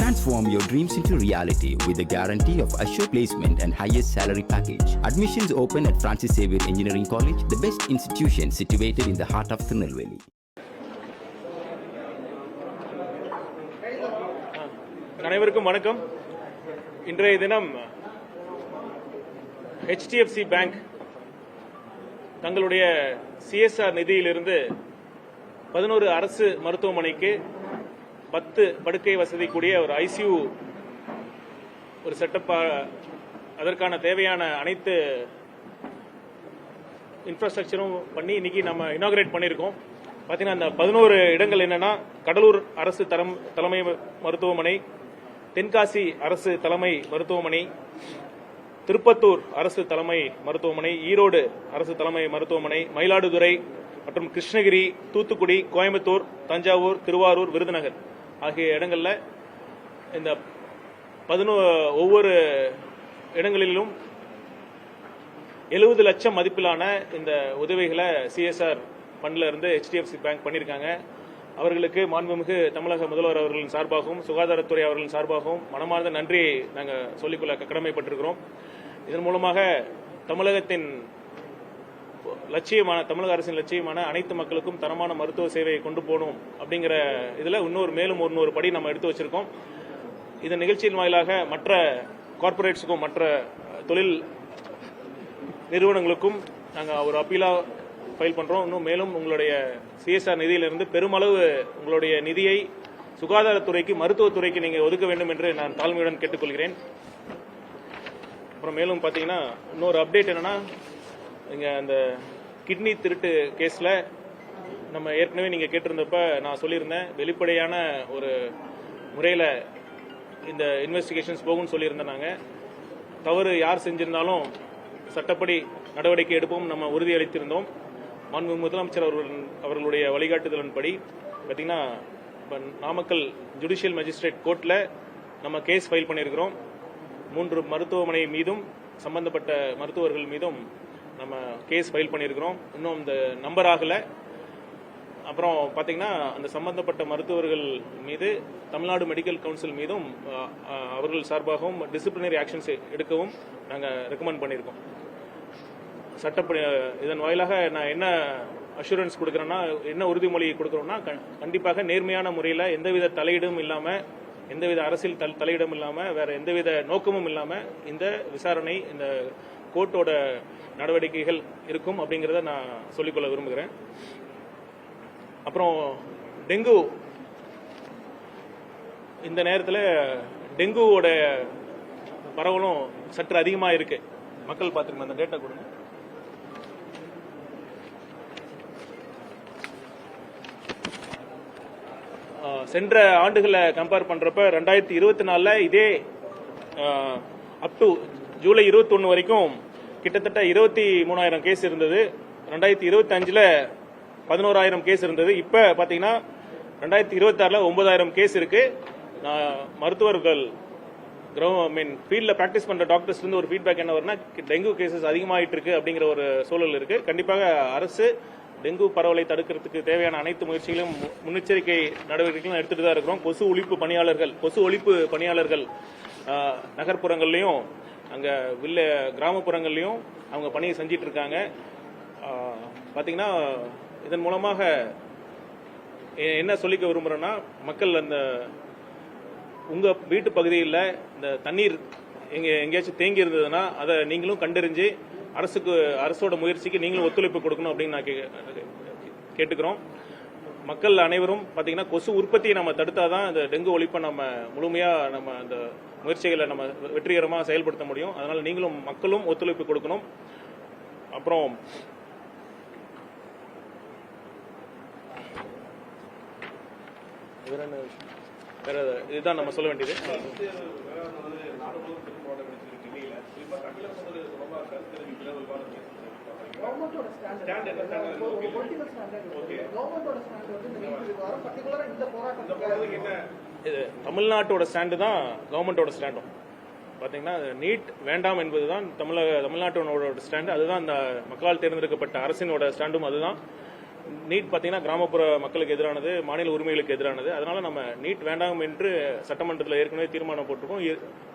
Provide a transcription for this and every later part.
Transform your dreams into reality with the guarantee of assured placement and highest salary package. Admissions open at Francis Xavier Engineering College, the best institution situated in the heart of Tirunelveli. அனைவருக்கும் வணக்கம். இன்றைய தினம் HDFC bank தங்களுடைய CSR நிதியிலிருந்து 11 அரசு மருத்துவமனைக்கு 10 படுக்கை வசதி கூடிய ஒரு ICU ஒரு செட்டப், அதற்கான தேவையான அனைத்து இன்ஃப்ராஸ்ட்ரக்சரும் பண்ணி இன்னைக்கு நம்ம இனாகரேட் பண்ணியிருக்கோம். பார்த்தீங்கன்னா அந்த 11 இடங்கள் என்னன்னா, கடலூர் அரசு தலைமை மருத்துவமனை, தென்காசி அரசு தலைமை மருத்துவமனை, திருப்பத்தூர் அரசு தலைமை மருத்துவமனை, ஈரோடு அரசு தலைமை மருத்துவமனை, மயிலாடுதுறை மற்றும் கிருஷ்ணகிரி, தூத்துக்குடி, கோயம்புத்தூர், தஞ்சாவூர், திருவாரூர், விருதுநகர் ஆகிய இடங்கள்ல இந்த ஒவ்வொரு இடங்களிலும் 70 லட்சம் மதிப்பிலான இந்த உதவிகளை CSR ஃபண்ட்ல இருந்து HDFC பேங்க் பண்ணியிருக்காங்க. அவர்களுக்கு மாண்புமிகு தமிழக முதல்வர் அவர்களின் சார்பாகவும் சுகாதாரத்துறை அவர்களின் சார்பாகவும் மனமார்ந்த நன்றியை நாங்கள் சொல்லிக்கொள்ள கடமைப்பட்டிருக்கிறோம். இதன் மூலமாக தமிழகத்தின் லட்சியமான, தமிழக அரசின் லட்சியமான அனைத்து மக்களுக்கும் தரமான மருத்துவ சேவையை கொண்டு போகணும் அப்படிங்கிற இதில் மேலும் இன்னொரு படி நம்ம எடுத்து வச்சிருக்கோம். இந்த நிகழ்ச்சியின் வாயிலாக மற்ற கார்பரேட்ஸுக்கும் மற்ற தொழில் நிறுவனங்களுக்கும் நாங்கள் ஒரு அப்பீலா ஃபைல் பண்றோம். இன்னும் மேலும் உங்களுடைய CSR நிதியிலிருந்து பெருமளவு உங்களுடைய நிதியை சுகாதாரத்துறைக்கு, மருத்துவத்துறைக்கு நீங்க ஒதுக்க வேண்டும் என்று நான் தாழ்மையுடன் கேட்டுக்கொள்கிறேன். அப்புறம் மேலும் பாத்தீங்கன்னா இன்னொரு அப்டேட் என்னன்னா, இங்க அந்த கிட்னி திருட்டு கேஸ்ல நம்ம ஏற்கனவே நீங்க கேட்டிருந்தப்ப நான் சொல்லியிருந்தேன், வெளிப்படையான ஒரு முறையில இந்த இன்வெஸ்டிகேஷன்ஸ் போகும்னு சொல்லியிருந்தேன். நாங்க தவறு யார் செஞ்சிருந்தாலும் சட்டப்படி நடவடிக்கை எடுப்போம் நம்ம உறுதியளித்திருந்தோம். மாண்பு முதலமைச்சர் அவர்களுடைய வழிகாட்டுதலின்படி பார்த்தீங்கன்னா நாமக்கல் ஜுடிஷியல் மேஜிஸ்ட்ரேட் கோர்ட்டில் நம்ம கேஸ் ஃபைல் பண்ணியிருக்கிறோம். 3 மருத்துவமனை மீதும் சம்பந்தப்பட்ட மருத்துவர்கள் மீதும் நம்ம கேஸ் ஃபைல் பண்ணியிருக்கிறோம். இன்னும் இந்த நம்பர் ஆகலை. அப்புறம் பார்த்தீங்கன்னா அந்த சம்பந்தப்பட்ட மருத்துவர்கள் மீது தமிழ்நாடு மெடிக்கல் கவுன்சில் மீதும் அவர்கள் சார்பாகவும் டிசிப்ளினரி ஆக்ஷன்ஸ் எடுக்கவும் நாங்கள் ரெக்கமெண்ட் பண்ணியிருக்கோம். சட்டப்படி இதன் வாயிலாக நான் என்ன அஷூரன்ஸ் கொடுக்குறேன்னா, என்ன உறுதிமொழி கொடுக்குறோம்னா, கண்டிப்பாக நேர்மையான முறையில் எந்தவித தலையீடும் இல்லாமல், எந்தவித அரசியல் தலையீடும் இல்லாமல், வேற எந்தவித நோக்கமும் இல்லாமல் இந்த விசாரணை, இந்த கோர்ட்டோட நடவடிக்கைகள் இருக்கும் அப்படிங்கிறத நான் சொல்லிக்கொள்ள விரும்புகிறேன். அப்புறம் டெங்கு, இந்த நேரத்தில் டெங்குவோட பரவலும் சற்று அதிகமாக இருக்கு. மக்கள் பார்த்துருங்க, அந்த டேட்டா கொடுங்க. சென்ற ஆண்டுகளை கம்பேர் பண்றப்ப 2024 இதே அப் டு ஜூலை 21 வரைக்கும் கிட்டத்தட்ட 23,000 கேஸ் இருந்தது. 2025 11,000 கேஸ் இருந்தது. இப்ப பாத்தீங்கன்னா 2026 9,000 கேஸ் இருக்கு. மருத்துவர்கள் ஃபீல்ட்ல பிராக்டிஸ் பண்ற டாக்டர்ஸ் இருந்து ஒரு ஃபீட்பேக் என்ன வரும்னா, டெங்கு கேசஸ் அதிகமாயிட்டு இருக்கு அப்படிங்கிற ஒரு சூழல் இருக்கு. கண்டிப்பாக அரசு டெங்கு பரவலை தடுக்கிறதுக்கு தேவையான அனைத்து முயற்சிகளும், முன்னெச்சரிக்கை நடவடிக்கைகளும் எடுத்துட்டு தான் இருக்கிறோம். கொசு ஒழிப்பு பணியாளர்கள் நகர்ப்புறங்கள்லயும் அங்க கிராமப்புறங்கள்லயும் அவங்க பணியை செஞ்சிட்டு இருக்காங்க. பாத்தீங்கன்னா இதன் மூலமாக என்ன சொல்லிக்க விரும்புறேன்னா, மக்கள் அந்த உங்க வீட்டு பகுதியில் இந்த தண்ணீர் எங்கேயாச்சும் தேங்கி இருந்ததுன்னா அதை நீங்களும் கண்டறிஞ்சு அரசோட முயற்சிக்கு நீங்களும் ஒத்துழைப்பு கொடுக்கணும் அப்படின்னு நான் கேட்டுக்கிறோம். மக்கள் அனைவரும் பாத்தீங்கன்னா கொசு உற்பத்தியை நம்ம தடுத்தாதான் இந்த டெங்கு ஒழிப்பை நம்ம முழுமையா நம்ம அந்த முயற்சிகளை நம்ம வெற்றிகரமாக செயல்படுத்த முடியும். அதனால நீங்களும் மக்களும் ஒத்துழைப்பு கொடுக்கணும். அப்புறம் வேற இதுதான் நம்ம சொல்ல வேண்டியது. தமிழ்நாட்டோட ஸ்டாண்டு தான் கவர்மெண்டோட ஸ்டாண்டும். பாத்தீங்கன்னா நீட் வேண்டாம் என்பதுதான் தமிழ்நாட்டோட ஸ்டாண்டு. அதுதான் இந்த மக்களால் தேர்ந்தெடுக்கப்பட்ட அரசினோட ஸ்டாண்டும் அதுதான். நீட் பார்த்தீங்கன்னா கிராமப்புற மக்களுக்கு எதிரானது, மாநில உரிமைகளுக்கு எதிரானது. அதனால நம்ம நீட் வேண்டாம் என்று சட்டமன்றத்தில் ஏற்கனவே தீர்மானம் போட்டிருக்கோம்.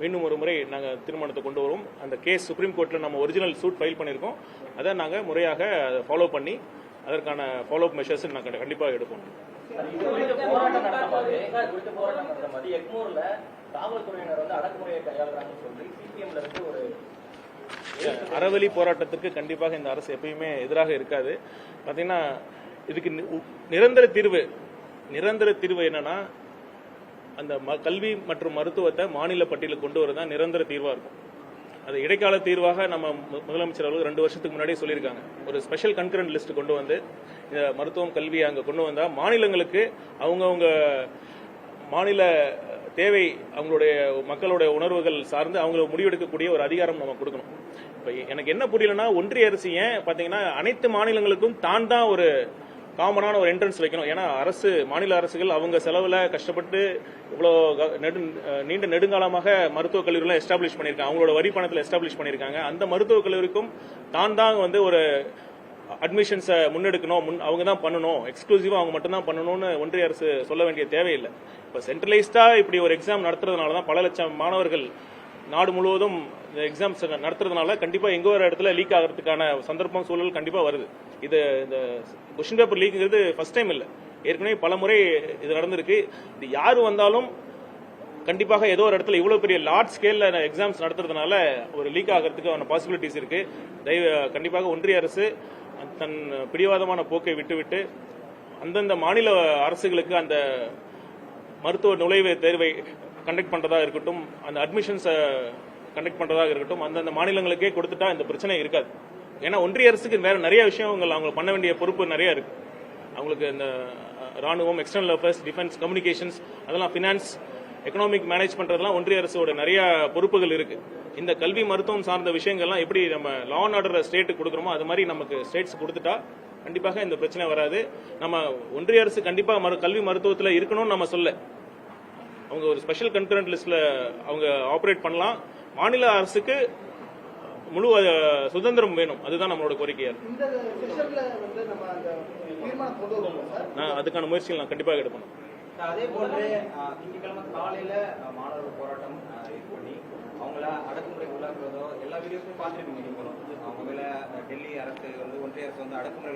மீண்டும் ஒரு முறை நாங்கள் தீர்மானத்தை கொண்டு வரோம். அந்த கேஸ் சுப்ரீம் கோர்ட்டில் நம்ம ஒரிஜினல் சூட் ஃபைல் பண்ணியிருக்கோம். அதை நாங்கள் முறையாக ஃபாலோ பண்ணி அதற்கான ஃபாலோ அப் மெஷர்ஸ் நாங்கள் கண்டிப்பாக எடுப்போம். அறவழி போராட்டத்திற்கு கண்டிப்பாக இந்த அரசு எப்பயுமே எதிராக இருக்காது. பார்த்தீங்கன்னா இதுக்கு நிரந்தர தீர்வு என்னன்னா அந்த கல்வி மற்றும் மருத்துவத்தை மாநில பட்டியலுக்கு கொண்டு வரதான் நிரந்தர தீர்வா இருக்கும். அது இடைக்கால தீர்வாக நம்ம முதலமைச்சர் அவர்கள் 2 வருஷத்துக்கு முன்னாடியே சொல்லியிருக்காங்க. ஒரு ஸ்பெஷல் கன்கரண்ட் லிஸ்ட் கொண்டு வந்து இந்த மருத்துவம் கல்வி அங்க கொண்டு வந்தா மாநிலங்களுக்கு அவங்கவுங்க மாநில தேவை, அவங்களுடைய மக்களுடைய உணர்வுகள் சார்ந்து அவங்க முடிவெடுக்கக்கூடிய ஒரு அதிகாரம் நம்ம கொடுக்கணும். இப்ப எனக்கு என்ன புரியலன்னா, ஒன்றிய அரசு ஏன் பாத்தீங்கன்னா அனைத்து மாநிலங்களுக்கும் தான் ஒரு காமனான ஒரு என்ட்ரன்ஸ் வைக்கணும். ஏன்னா மாநில அரசுகள் அவங்க செலவுல கஷ்டப்பட்டு இவ்வளவு நீண்ட நெடுங்காலமாக மருத்துவக் கல்லூரிகளை எஸ்டாப்ளிஷ் பண்ணிருக்காங்க, அவங்களோட வரி பணத்தில் எஸ்டாப்ளிஷ் பண்ணிருக்காங்க. அந்த மருத்துவக் கல்லூரிக்கும் தான் ஒரு அட்மிஷன்ஸை முன்னெடுக்கணும், அவங்க தான் பண்ணணும், எக்ஸ்க்ளூசிவா அவங்க மட்டும் தான் பண்ணணும்னு ஒன்றிய அரசு சொல்ல வேண்டிய தேவையில்லை. இப்ப சென்ட்ரலைஸ்டா இப்படி ஒரு எக்ஸாம் நடத்துறதுனால தான் பல லட்சம் மாணவர்கள் நாடு முழுவதும் இந்த எக்ஸாம்ஸ் நடத்துறதுனால கண்டிப்பா எங்க ஒரு இடத்துல லீக் ஆகிறதுக்கான சந்தர்ப்பம் சூழல் கண்டிப்பா வருது. இது இந்த கொஸ்டின் பேப்பர் லீக்ங்கிறது ஃபர்ஸ்ட் டைம் இல்ல, ஏற்கனவே பல முறை இது நடந்திருக்கு. இது யாரு வந்தாலும் கண்டிப்பாக ஏதோ ஒரு இடத்துல இவ்வளவு பெரிய லார்ஜ் ஸ்கேல்ல எக்ஸாம்ஸ் நடத்துறதுனால ஒரு லீக் ஆகிறதுக்கான பாசிபிலிட்டிஸ் இருக்கு. கண்டிப்பாக ஒன்றிய அரசு தன் பிடிவாதமான போக்கை விட்டுவிட்டு அந்தந்த மாநில அரசுகளுக்கு அந்த மருத்துவ நுழைவு தேர்வை கண்டக்ட் பண்றதா இருக்கட்டும், அந்த அட்மிஷன்ஸை கண்டக்ட் பண்றதாக இருக்கட்டும், அந்தந்த மாநிலங்களுக்கே கொடுத்துட்டா இந்த பிரச்சனை இருக்காது. ஏன்னா ஒன்றிய அரசுக்கு வேற நிறைய விஷயங்கள் அவங்க பண்ண வேண்டிய பொறுப்பு நிறைய இருக்கு. அவங்களுக்கு இந்த ராணுவம், எக்ஸ்டர்னல் அஃபேர்ஸ், டிஃபென்ஸ், கம்யூனிகேஷன்ஸ், அதெல்லாம் பினான்ஸ், எக்கனாமிக் மேனேஜ் பண்றதெல்லாம் ஒன்றிய அரசோட நிறைய பொறுப்புகள் இருக்கு. இந்த கல்வி மருத்துவம் சார்ந்த விஷயங்கள்லாம் எப்படி நம்ம லா அண்ட் ஆர்டர் ஸ்டேட்டுக்கு கொடுக்குறோமோ அது மாதிரி நமக்கு ஸ்டேட்ஸ் கொடுத்துட்டா கண்டிப்பாக இந்த பிரச்சனை வராது. நம்ம ஒன்றிய அரசு கண்டிப்பா கல்வி மருத்துவத்தில் இருக்கணும்னு நம்ம சொல்ல, அவங்க ஒரு ஸ்பெஷல் கன்கரண்ட் லிஸ்ட்ல அவங்க ஆபரேட் பண்ணலாம். மாநில அரசுக்கு முழு சுதந்திரம் வேணும், அதுதான் நம்மளோட கோரிக்கையா இருக்கு. அதுக்கான முயற்சிகள் நான் கண்டிப்பாக எடுப்பேன். அதே போன்று திங்கட்கிழமை காலையில மாணவர் போராட்டம் பண்ணி அவங்கள அடக்குமுறை உள்ளாக்குறதோ எல்லா வீடியோஸும் பார்த்துருக்கீங்க. அவங்க மேல டெல்லி அரசு ஒன்றிய அரசு அடக்குமுறை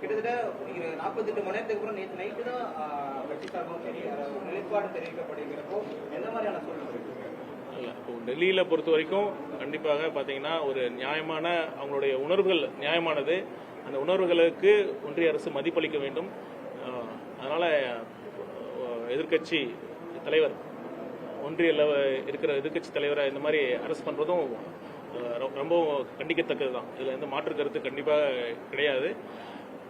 கிட்டத்தட்ட 48 மணி நேரத்துக்கு அப்புறம் நேற்று நைட்டு தான் கட்சி சார்பும் சரி நிலைப்பாடு தெரிவிக்கப்படுகிறப்போ எந்த மாதிரியான சூழ்நிலை? இப்போ டெல்லியில பொறுத்த வரைக்கும் கண்டிப்பாக பாத்தீங்கன்னா ஒரு நியாயமான அவங்களுடைய உணர்வுகள் நியாயமானது. அந்த உணர்வுகளுக்கு ஒன்றிய அரசு மதிப்பளிக்க வேண்டும். அதனால எதிர்கட்சி தலைவர், ஒன்றிய இருக்கிற எதிர்கட்சி தலைவரை இந்த மாதிரி அரசு பண்றதும் ரொம்ப கண்டிக்கத்தக்கதுதான். இதுல எந்த மாற்று கருத்து கண்டிப்பாக கிடையாது.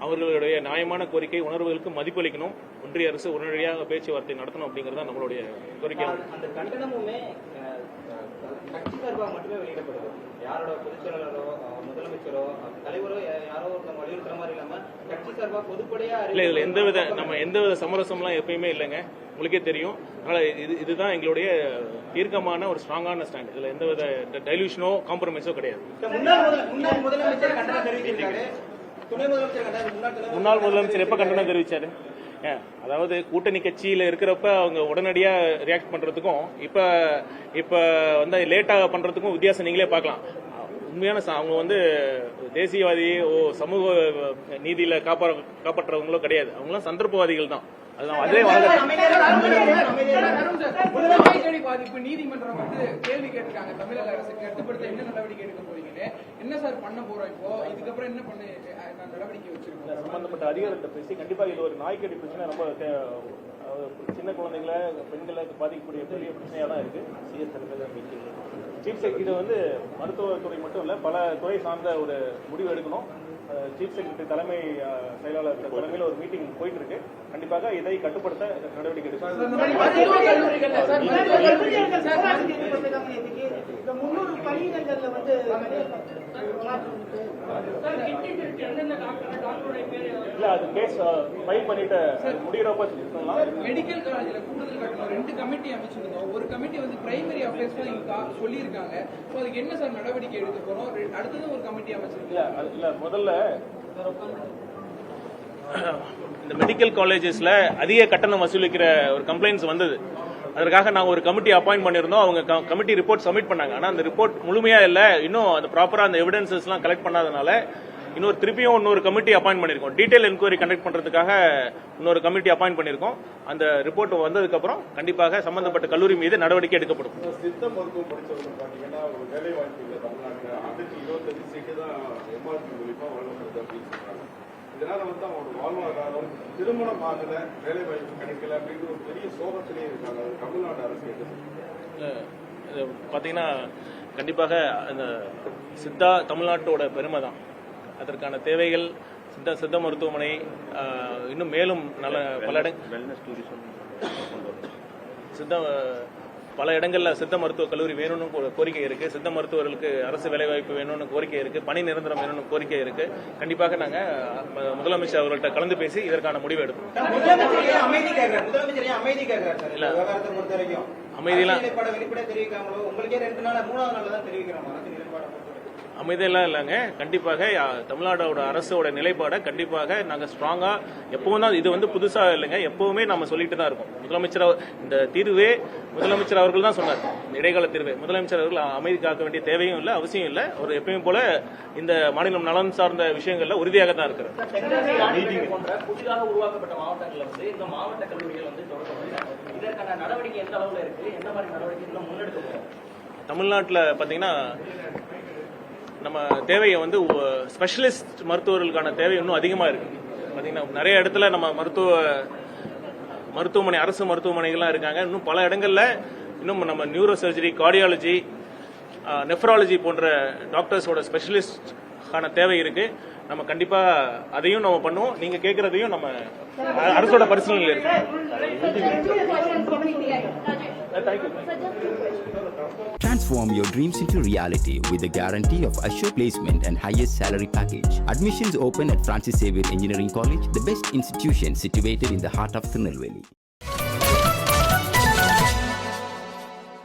அவர்களுடைய நியாயமான கோரிக்கை உணர்வுகளுக்கு மதிப்பளிக்கணும். ஒன்றிய அரசு உடனடியாக பேச்சுவார்த்தை நடத்தணும் அப்படிங்கறத நம்மளுடைய கோரிக்கை. அந்த கண்டனமுமே கட்சி சார்பாக மட்டுமே வெளியிடப்படுது. யாரோட பொதுச் செயலாளரோ முதலமைச்சரோ தலைவரோ யாரோ ஒருத்தவங்க வலியுறுத்துற மாதிரி இல்லாம கட்சி சார்பாக பொதுப்படையா இல்ல. இதுல எந்தவித சமரசம்லாம் எப்பயுமே இல்லைங்க, உங்களுக்கே தெரியும். அதனால இதுதான் எங்களுடைய தீர்க்கமான ஒரு ஸ்ட்ராங்கான ஸ்டாண்ட். இதுல எந்தவித டைலூஷனோ காம்ப்ரமைஸோ கிடையாது. முன்னாள் முதலமைச்சர் எப்ப கண்டனம் தெரிவிச்சாரு? அதாவது கூட்டணி கட்சியில இருக்கிறப்ப அவங்க உடனடியா ரியாக்ட் பண்றதுக்கும் இப்ப லேட்டா பண்றதுக்கும் வித்தியாசம் நீங்களே பார்க்கலாம். உண்மையான அவங்க தேசியவாதி, சமூக நீதியில காப்பாற்றுறவங்களோ கிடையாது. அவங்களாம் சந்தர்ப்பவாதிகள் தான். அதே பாதிப்பு நீதிமன்றம் கேள்வி கேட்டிருக்காங்க. தமிழக அரசு கட்டுப்படுத்த என்ன நடவடிக்கை எடுக்க போறீங்கன்னு, என்ன சார் பண்ண போறோம் இப்போ, இதுக்கப்புறம் என்ன பண்ண நடவடிக்கை வச்சிருக்கோம்? சம்பந்தப்பட்ட அதிகாரத்தை பேசி கண்டிப்பா இது ஒரு நாய்க்கடி பிரச்சனை, ரொம்ப சின்ன குழந்தைகளை பெண்களை பாதிக்கக்கூடிய பெரிய பிரச்சனையா தான் இருக்கு. சிஎஸ் சீஃப் இது மருத்துவத்துறை மட்டும் இல்ல, பல துறை சார்ந்த ஒரு முடிவு எடுக்கணும். சீஃப் செக்ரட்டரி தலைமை செயலாளர் தலைமையில் ஒரு மீட்டிங் போயிட்டு இருக்கு. கண்டிப்பாக இதை கட்டுப்படுத்த நடவடிக்கை எடுக்கும். இல்ல, அது கேஸ் ஃபைல் பண்ணிட்டு முடிகிறப்ப மெடிக்கல் காலேஜ்ல கூடுதல் கட்டணம் 2 கமிட்டி அமைச்சிருந்தோம். ஒரு கமிட்டி பிரைமரி அஃபேர்ஸ் தான் சொல்லியிருக்காங்க. அதுக்கு என்ன சார் நடவடிக்கை எடுக்க போறோம்? அடுத்தது ஒரு கமிட்டி அமைச்சிருக்கோம். இல்ல முதல்ல இந்த மெடிக்கல் காலேஜஸ்ல அதிக கட்டணம் வசூலிக்கிற ஒரு கம்ப்ளைண்ட்ஸ் வந்தது. அதற்காக நாங்கள் ஒரு கமிட்டி அப்பாயிண்ட் பண்ணியிருந்தோம். அவங்க கமிட்டி ரிப்போர்ட் சப்மிட் பண்ணாங்க. ஆனால் அந்த ரிப்போர்ட் முழுமையா இல்லை, இன்னும் அந்த ப்ராப்பரா அந்த எவிடன்சஸ்லாம் கலெக்ட் பண்ணாதனால திருப்பியும் இன்னொரு கமிட்டி அப்பாயிண்ட் பண்ணியிருக்கோம். டீடைல் என்கொயரி கண்டக்ட் பண்றதுக்காக இன்னொரு கமிட்டி அப்பாயிண்ட் பண்ணியிருக்கோம். அந்த ரிப்போர்ட் வந்ததுக்கு அப்புறம் கண்டிப்பாக சம்பந்தப்பட்ட கல்லூரி மீது நடவடிக்கை எடுக்கப்படும். சித்த மருத்துவம் படிச்சவங்க பாத்தீங்கன்னா ஒரு வேலை வாய்ப்பு இல்லை தமிழ்நாட்டில். ஆண்டுக்கு 25 சீட்டு தான் எம்ஆர்பி மூலியமா வழங்கப்படுது அப்படின்னு சொல்றாங்க. இதனால அவங்களோட வாழ்வாதாரம், திருமணம் ஆகல, வேலை வாய்ப்பு கிடைக்கல அப்படின்னு ஒரு பெரிய சோகத்திலேயே இருக்காங்க. அது தமிழ்நாடு அரசு எடுத்து பாத்தீங்கன்னா கண்டிப்பாக அந்த சித்தா தமிழ்நாட்டோட பெருமை தான். அதற்கான தேவைகள் சித்த மருத்துவமனை இன்னும் மேலும் நல்ல பல இடங்கள்ல சித்த மருத்துவ கல்லூரி வேணும்னு கோரிக்கை இருக்கு. சித்த மருத்துவர்களுக்கு அரசு வேலைவாய்ப்பு வேணும்னு கோரிக்கை இருக்கு. பணி நிரந்தரம் வேணும்னு கோரிக்கை இருக்கு. கண்டிப்பாக நாங்க முதலமைச்சர் அவர்கள்ட்ட கலந்து பேசி இதற்கான முடிவு எடுப்போம். அமைதியெல்லாம் இல்லைங்க. கண்டிப்பாக தமிழ்நாடோட அரசோட நிலைப்பாடை கண்டிப்பாக நாங்கள் ஸ்ட்ராங்கா எப்பவும் தான், இது புதுசா இல்லைங்க, எப்பவுமே நம்ம சொல்லிட்டு தான் இருக்கோம். முதலமைச்சர் இந்த தீர்வே முதலமைச்சர் அவர்கள் தான் சொன்னார். இந்த இடைக்கால தீர்வே முதலமைச்சர் அவர்கள் அமைதி காக்க வேண்டிய தேவையும் இல்லை, அவசியம் இல்லை. அவர் எப்பயும் போல இந்த மாநிலம் நலன் சார்ந்த விஷயங்கள்ல உறுதியாக தான் இருக்கிறார். புதிதாக உருவாக்கப்பட்ட மாவட்டங்கள்ல இந்த மாவட்ட கல்லூரிகள் இதற்கான நடவடிக்கை எந்த அளவுல இருக்கு, என்ன மாதிரி நடவடிக்கை முன்னெடுக்க? தமிழ்நாட்டில் பார்த்தீங்கன்னா நம்ம தேவையை ஸ்பெஷலிஸ்ட் மருத்துவர்களுக்கான தேவை இன்னும் அதிகமாக இருக்கு. பார்த்தீங்கன்னா நிறைய இடத்துல நம்ம மருத்துவமனை, அரசு மருத்துவமனைகள்லாம் இருக்காங்க. இன்னும் பல இடங்கள்ல இன்னும் நம்ம நியூரோ சர்ஜரி, கார்டியாலஜி, நெஃப்ராலஜி போன்ற டாக்டர்ஸோட ஸ்பெஷலிஸ்டான தேவை இருக்கு. நம்ம கண்டிப்பா அதையும் நம்ம பண்ணுவோம். நீங்க கேட்கறதையும் நம்ம அரசோட பரிசீலனையில் இருக்கு. Transform your dreams into reality with the guarantee of assured placement and highest salary package. Admissions open at Francis Xavier Engineering College, the best institution situated in the heart of Tirunelveli.